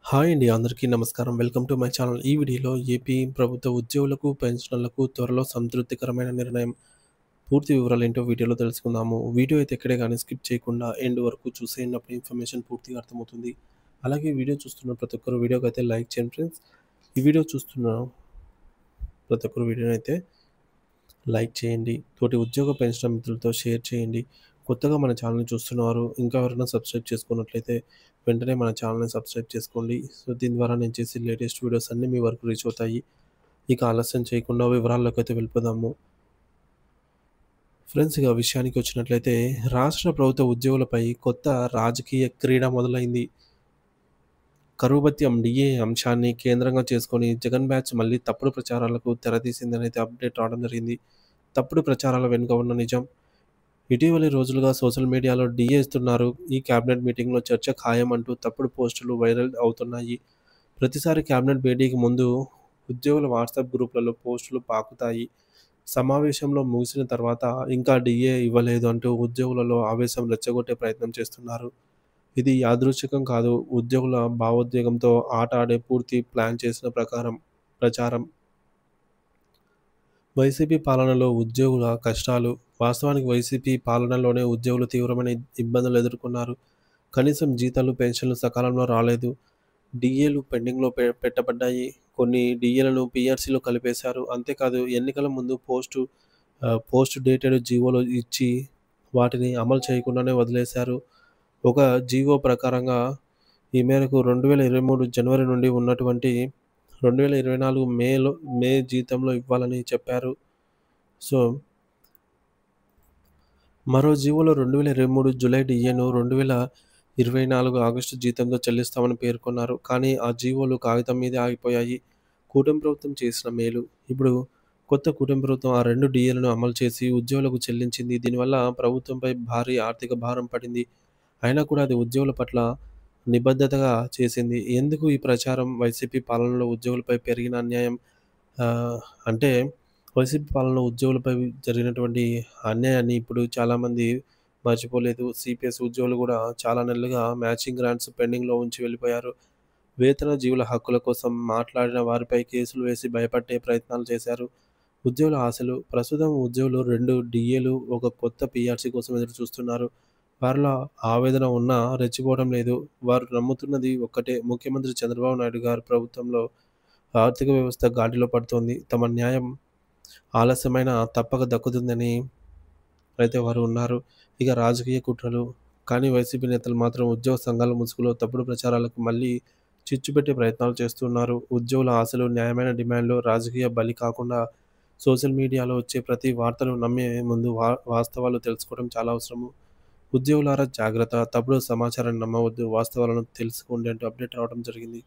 Hi అండి. అందరికీ నమస్కారం. Welcome to my channel. ఈ వీడియోలో ఏపీ ప్రభుత్వ ఉద్యోగులకు, పెన్షనర్లకు త్వరలో సంతృప్తికరమైన నిర్ణయం. పూర్తి వివరాలేంటో వీడియోలో తెలుసుకుందాము. వీడియో అయితే ఎక్కడే గాని స్కిప్ చేయకుండా ఎండ్ వరకు చూసేయండి. అప్పుడు ఇన్ఫర్మేషన్ పూర్తిగా అర్థమవుతుంది. అలాగే వీడియో చూస్తున్న ప్రతి ఒక్కరు వీడియోకైతే లైక్ చేయండి ఫ్రెండ్స్. ఈ వీడియో చూస్తున్న ప్రతి ఒక్కరు వీడియోనైతే లైక్ చేయండి. తోటి ఉద్యోగ పెన్షనర్ మిత్రులతో షేర్ చేయండి. కొత్తగా మన ఛానల్‌ని చూస్తున్నవారు ఇంకా ఎవరైనా సబ్స్క్రైబ్ చేసుకున్నట్లయితే వెంటనే మన ఛానల్‌ని సబ్స్క్రైబ్ చేసుకోండి. సో, దీని ద్వారా నేను చేసే లేటెస్ట్ వీడియోస్ అన్నీ మీ వరకు రీచ్ అవుతాయి. ఇక ఆలస్యం చేయకుండా వివరాల్లోకైతే వెళ్ళిపోదాము. ఫ్రెండ్స్, ఇక విషయానికి వచ్చినట్లయితే రాష్ట్ర ప్రభుత్వ ఉద్యోగులపై కొత్త రాజకీయ క్రీడ మొదలైంది. కరువు భత్యం డీఏ అంశాన్ని కేంద్రంగా చేసుకొని జగన్ బ్యాచ్ మళ్ళీ తప్పుడు ప్రచారాలకు తెరతీసిందనైతే అప్డేట్ రావడం జరిగింది. తప్పుడు ప్రచారాల వెనుక ఉన్న నిజం. ఇటీవలి రోజులుగా సోషల్ మీడియాలో డీఏ ఇస్తున్నారు, ఈ కేబినెట్ మీటింగ్‌లో చర్చ ఖాయం అంటూ తప్పుడు పోస్టులు వైరల్ అవుతున్నాయి. ప్రతిసారి కేబినెట్ భేటీకి ముందు ఉద్యోగుల వాట్సాప్ గ్రూప్‌లలో పోస్టులు పాకుతాయి. సమావేశంలో ముగిసిన తర్వాత ఇంకా డీఏ ఇవ్వలేదు అంటూ ఉద్యోగులలో ఆవేశం రెచ్చగొట్టే ప్రయత్నం చేస్తున్నారు. ఇది యాదృచ్ఛికం కాదు. ఉద్యోగుల భావోద్వేగంతో ఆట ఆడే పూర్తి ప్లాన్ చేసిన ప్రచారం. వైసీపీ పాలనలో ఉద్యోగుల కష్టాలు. వాస్తవానికి వైసీపీ పాలనలోనే ఉద్యోగులు తీవ్రమైన ఇబ్బందులు ఎదుర్కొన్నారు. కనీసం జీతాలు, పెన్షన్లు సకాలంలో రాలేదు. డీఏలు పెండింగ్‌లో పెట్టబడ్డాయి. కొన్ని డీఏలను పీఆర్సీలో కలిపేశారు. అంతేకాదు ఎన్నికల ముందు పోస్ట్ డేటెడ్ జీవోలు ఇచ్చి వాటిని అమలు చేయకుండానే వదిలేశారు. ఒక జీవో ప్రకారంగా ఈ మేరకు 2023 జనవరి నుండి ఉన్నటువంటి 2024 మే జీతంలో ఇవ్వాలని చెప్పారు. సో, మరో జీవోలో 2023 జూలై డీఏను 2024 ఆగస్టు జీతంతో చెల్లిస్తామని పేర్కొన్నారు. కానీ ఆ జీవోలు కాగితం మీదే ఆగిపోయాయి. కూటమి ప్రభుత్వం చేసిన మేలు. ఇప్పుడు కొత్త కూటమి ప్రభుత్వం ఆ 2 డీఏలను అమలు చేసి ఉద్యోగులకు చెల్లించింది. దీనివల్ల ప్రభుత్వంపై భారీ ఆర్థిక భారం పడింది. అయినా కూడా అది ఉద్యోగుల పట్ల నిబద్ధతగా చేసింది. ఎందుకు ఈ ప్రచారం? వైసీపీ పాలనలో ఉద్యోగులపై పెరిగిన అన్యాయం. అంటే వైసీపీ పాలనలో ఉద్యోగులపై జరిగినటువంటి అన్యాయాన్ని ఇప్పుడు చాలామంది మర్చిపోలేదు. సిపిఎస్ ఉద్యోగులు కూడా చాలా నెలలుగా మ్యాచింగ్ గ్రాంట్స్ పెండింగ్‌లో ఉంచి వెళ్ళిపోయారు. వేతన జీవుల హక్కుల కోసం మాట్లాడిన వారిపై కేసులు వేసి భయపెట్టే ప్రయత్నాలు చేశారు. ఉద్యోగుల ఆశలు. ప్రస్తుతం ఉద్యోగులు 2 డీఏలు, ఒక కొత్త పీఆర్సీ కోసం ఎదురుచూస్తున్నారు. వారిలో ఆవేదన ఉన్నా రెచ్చిపోవడం లేదు. వారు నమ్ముతున్నది ఒక్కటే, ముఖ్యమంత్రి చంద్రబాబు నాయుడు గారి ప్రభుత్వంలో ఆర్థిక వ్యవస్థ గాడిలో పడుతోంది. తమ న్యాయం ఆలస్యమైనా తప్పక దక్కుతుందని అయితే వారు ఉన్నారు. ఇక రాజకీయ కుట్రలు. కానీ వైసీపీ నేతలు మాత్రం ఉద్యోగ సంఘాల ముసుగులో తప్పుడు ప్రచారాలకు మళ్ళీ చిచ్చు పెట్టే ప్రయత్నాలు చేస్తున్నారు. ఉద్యోగుల ఆశలు, న్యాయమైన డిమాండ్లు రాజకీయ బలి కాకుండా సోషల్ మీడియాలో వచ్చే ప్రతి వార్తను నమ్మే ముందు వాస్తవాలు తెలుసుకోవడం చాలా అవసరము. ఉద్యోగులారా జాగ్రత్త. తప్పుడు సమాచారాన్ని నమ్మవద్దు. వాస్తవాలను తెలుసుకోండి అంటూ అప్డేట్ రావడం జరిగింది.